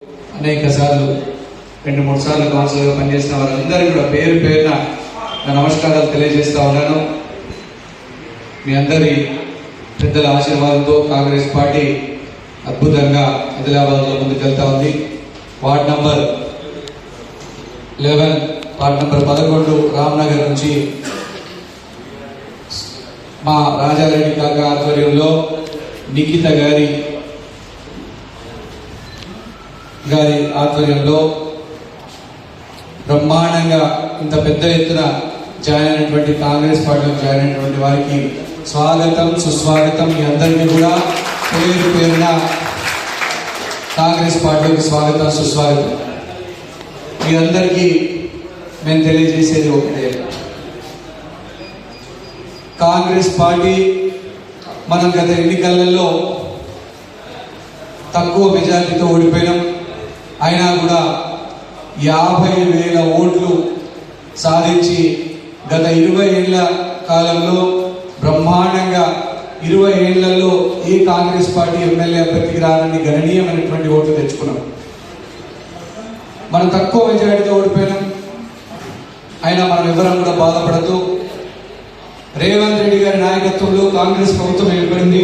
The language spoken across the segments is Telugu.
అనేక సార్లు 2-3 సార్లు కౌన్సిలర్గా పనిచేసిన వారందరికీ కూడా పేరు పేరున నా నమస్కారాలు తెలియజేస్తా ఉన్నాను. మీ అందరి పెద్దల ఆశీర్వాదంతో కాంగ్రెస్ పార్టీ అద్భుతంగా ఆదిలాబాద్లో ముందుకెళ్తా ఉంది. Ward number 11 ward number 11 Ramnagar నుంచి మా రాజారెడ్డి కాక ఆధ్వర్యంలో నిఖిత గారి ఆధ్వర్యంలో బ్రహ్మాండంగా ఇంత పెద్ద ఎత్తున జాయిన్ అయినటువంటి కాంగ్రెస్ పార్టీలో జాయిన్ అయినటువంటి వారికి స్వాగతం సుస్వాగతం. మీ అందరికీ కూడా పేరు పేరున కాంగ్రెస్ పార్టీకి స్వాగతం సుస్వాగతం. మీ అందరికీ మేము తెలియజేసేది ఒకటే, కాంగ్రెస్ పార్టీ మనం గత ఎన్నికలలో తక్కువ మెజార్టీతో ఓడిపోయినాం. అయినా కూడా 50,000 ఓట్లు సాధించి గత 20 ఏళ్ల కాలంలో బ్రహ్మాండంగా 20 ఏళ్లలో ఏ కాంగ్రెస్ పార్టీ ఎమ్మెల్యే అభ్యర్థికి రానని గణనీయమైనటువంటి ఓట్లు తెచ్చుకున్నాం. మనం తక్కువ మెజారిటీతో ఓడిపోయినాం. అయినా మనం ఎవరం కూడా బాధపడుతూ రేవంత్ రెడ్డి గారి నాయకత్వంలో కాంగ్రెస్ ప్రభుత్వం ఏర్పడింది.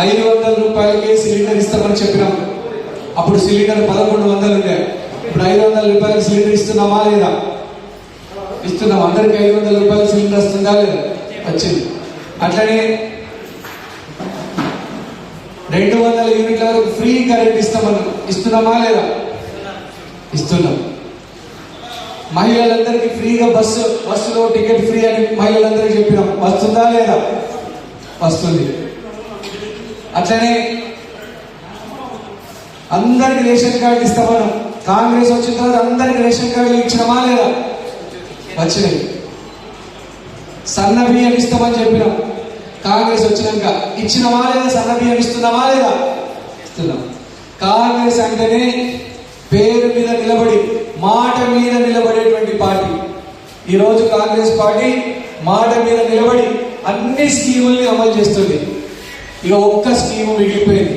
500 రూపాయలకే సిలిండర్ ఇస్తామని చెప్పినాం. అప్పుడు సిలిండర్ 1100 ఉండే, ఇప్పుడు 500 రూపాయలకి సిలిండర్ ఇస్తున్నామా లేదా? ఇస్తున్నాం. అందరికి 500 రూపాయల సిలిండర్ వస్తుందా లేదా? వచ్చింది. అట్లనే 200 యూనిట్ల వరకు ఫ్రీ కరెంట్ ఇస్తున్నామా లేదా? ఇస్తున్నాం. మహిళలందరికీ ఫ్రీగా బస్సులో టికెట్ ఫ్రీ అని మహిళలందరికీ చెప్పినాం. వస్తుందా లేదా? వస్తుంది. అట్లనే అందరికి రేషన్ కార్డు ఇస్తామని కాంగ్రెస్ వచ్చిన తర్వాత అందరికి రేషన్ కార్డులు ఇచ్చినామా లేదా? వచ్చినాయి. సన్న బియ్యం ఇస్తామని చెప్పినాం. కాంగ్రెస్ వచ్చినాక ఇచ్చినామా లేదా? సన్న బియ్యం ఇస్తున్నామా లేదా? ఇస్తున్నాం. కాంగ్రెస్ అంటేనే పేరు మీద నిలబడి మాట మీద నిలబడేటువంటి పార్టీ. ఈరోజు కాంగ్రెస్ పార్టీ మాట మీద నిలబడి అన్ని స్కీముల్ని అమలు చేస్తుంది. ఇక ఒక్క స్కీము మిగిలిపోయింది.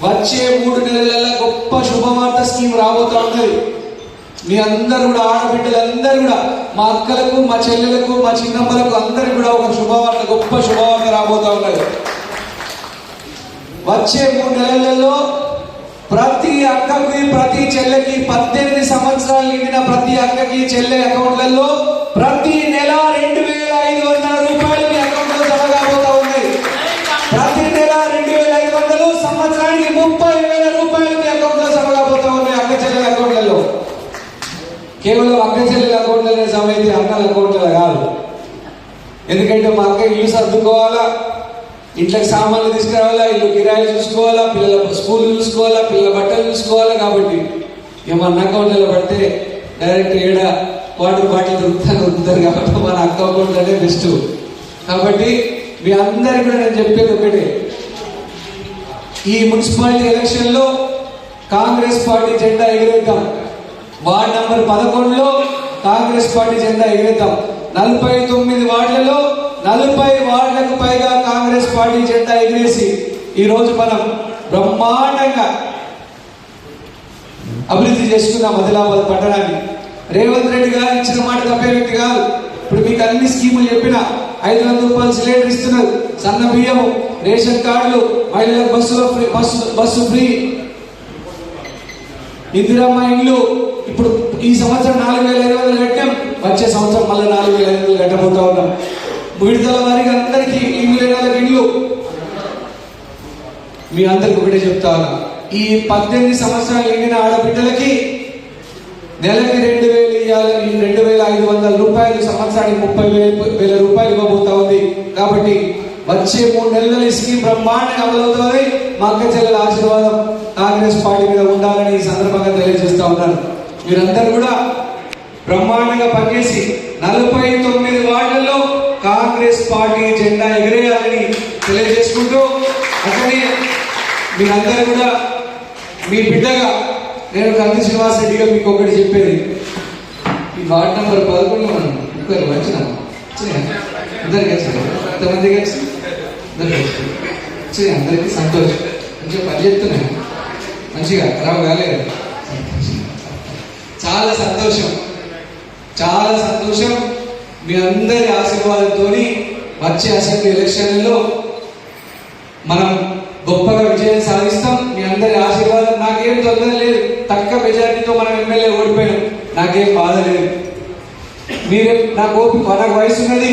వచ్చే 3 నెలల గొప్ప శుభవార్త స్కీమ్ రాబోతా ఉన్నది. మీ అందరూ కూడా ఆడబిడ్డలందరూ కూడా మా అక్కలకు మా చెల్లెలకు మా చిన్నమ్మలకు అందరికి కూడా ఒక శుభవార్త గొప్ప శుభవార్త రాబోతా ఉన్నది. వచ్చే 3 నెలలలో ప్రతి అక్కకి ప్రతి చెల్లెకి 18 సంవత్సరాలు నిండిన ప్రతి అక్కకి చెల్లె అకౌంట్లలో ప్రతి నెల 2,500 రూపాయలు మీ అకౌంట్ లో జమ కాబోతా ఉన్నాయి. ప్రతి నెల 2,500, సంవత్సరానికి 30,000 రూపాయలు మీ అకౌంట్ లో జమ కాబోతా ఉన్నాయి. అక్క చెల్లెల అకౌంట్లలో కేవలం అక్క చెల్లెల అకౌంట్లనే జమ అయితే అక్కల అకౌంట్లలో కాదు. ఎందుకంటే మా అక్క ఇల్లు సర్దుకోవాలా, ఇంట్లోకి సామాన్లు తీసుకురావాలా, ఇల్లు కిరాయిలు చూసుకోవాలా, పిల్లల స్కూల్ చూసుకోవాలా, పిల్లల బట్టలు చూసుకోవాలా. కాబట్టి ఏమన్నా అకౌంట్లలో పడితే డైరెక్ట్ వాటర్ బాటిల్ దొరుకుతారు కాబట్టి మన అకౌంట్లోనే బెస్ట్. కాబట్టి మీ అందరికీ కూడా నేను చెప్పేది ఒకటే, ఈ మున్సిపాలిటీ ఎలక్షన్ లో కాంగ్రెస్ పార్టీ జెండా ఎగిరేద్దాం. వార్డ్ నంబర్ 11లో కాంగ్రెస్ పార్టీ జెండా ఎగిరేద్దాం. 49 వార్డులలో 40 వార్డులకు పైగా కాంగ్రెస్ పార్టీ జెండా ఎగిరేసి ఈ రోజు మనం బ్రహ్మాండంగా అభివృద్ధి చేసుకున్నాం ఆదిలాబాద్ పట్టణాన్ని. రేవంత్ రెడ్డి గారు ఇచ్చిన మాట తప్పే వ్యక్తి కాదు. ఇప్పుడు మీకు అన్ని స్కీములు చెప్పిన 500 రూపాయలు సిలిండర్ ఇస్తున్నారు, సన్న బియ్యము, రేషన్ కార్డులు, మహిళలకు బస్సు ఫ్రీ, ఇందిరమ్మ ఇండ్లు. ఇప్పుడు ఈ సంవత్సరం 4,500 కట్టాం, వచ్చే సంవత్సరం మళ్ళీ 4,500 కట్టబోతా ఉన్నాం. విడుదల వారికి అందరికీ ఇల్లు లేని వాళ్ళకి ఇల్లు. మీ అందరికి ఒకటే చెప్తా ఉన్నా, ఈ 18 సంవత్సరాలు నిండిన ఆడబిడ్డలకి నెలకి 2,000 ఇవ్వాలని 2,500 రూపాయలు, సంవత్సరానికి 30,000 రూపాయలు ఇవ్వబోతా ఉంది. కాబట్టి వచ్చే 3 నెలల ఈ స్కీమ్ బ్రహ్మాండంగా అమలవుతుంది. మా అక్క చెల్లెల ఆశీర్వాదం కాంగ్రెస్ పార్టీ మీద ఉండాలని ఈ సందర్భంగా తెలియజేస్తా ఉన్నాను. మీరందరూ కూడా బ్రహ్మాండంగా పనిచేసి 49 వార్డులలో కాంగ్రెస్ పార్టీ జెండా ఎగిరేయాలని తెలియజేసుకుంటూ, అక్కడే మీరందరూ కూడా మీ బిడ్డగా నేను కంది శ్రీనివాస్ రెడ్డిగా మీకు ఒకటి చెప్పేది, ఈ వార్డు నంబర్ 11 మనం ఇంకొకరు వచ్చినాం, అందరికి వచ్చారు, ఎంతమందికి వచ్చి అందరికి సంతోషం. మంచిగా పని చెప్తున్నాను. మంచిగా ఖరాబ్ కాలేదు. చాలా సంతోషం, చాలా సంతోషం. మీ అందరి ఆశీర్వాదంతో వచ్చే అసెంబ్లీ ఎలక్షన్లలో మనం గొప్పగా విజయం సాధిస్తాం. మీ అందరి ఆశీర్వాదం. నాకేం తొందర లేదు, తక్కువ మెజారిటీతో మనం ఎమ్మెల్యే ఓడిపోయినాం, నాకేం బాధ లేదు. మీరే నాకు ఓపిక, నాకు వయసు ఉన్నది,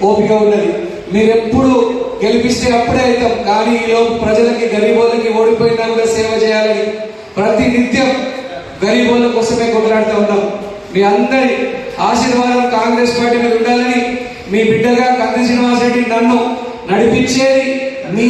ఓపిక ఉన్నది. మీరెప్పుడు గెలిపిస్తే అప్పుడే అవుతాం. కానీ ఈలోపు ప్రజలకి, గరీబోళ్ళకి ఓడిపోయినా కూడా సేవ చేయాలని ప్రతి నిత్యం గరీబోళ్ళ కోసమే కొట్లాడుతూ ఉన్నాం. మీ అందరి ఆశీర్వాదం కాంగ్రెస్ పార్టీ మీద ఉండాలని మీ బిడ్డగా కంది శ్రీనివాస్ రెడ్డి నన్ను నడిపించేది మీ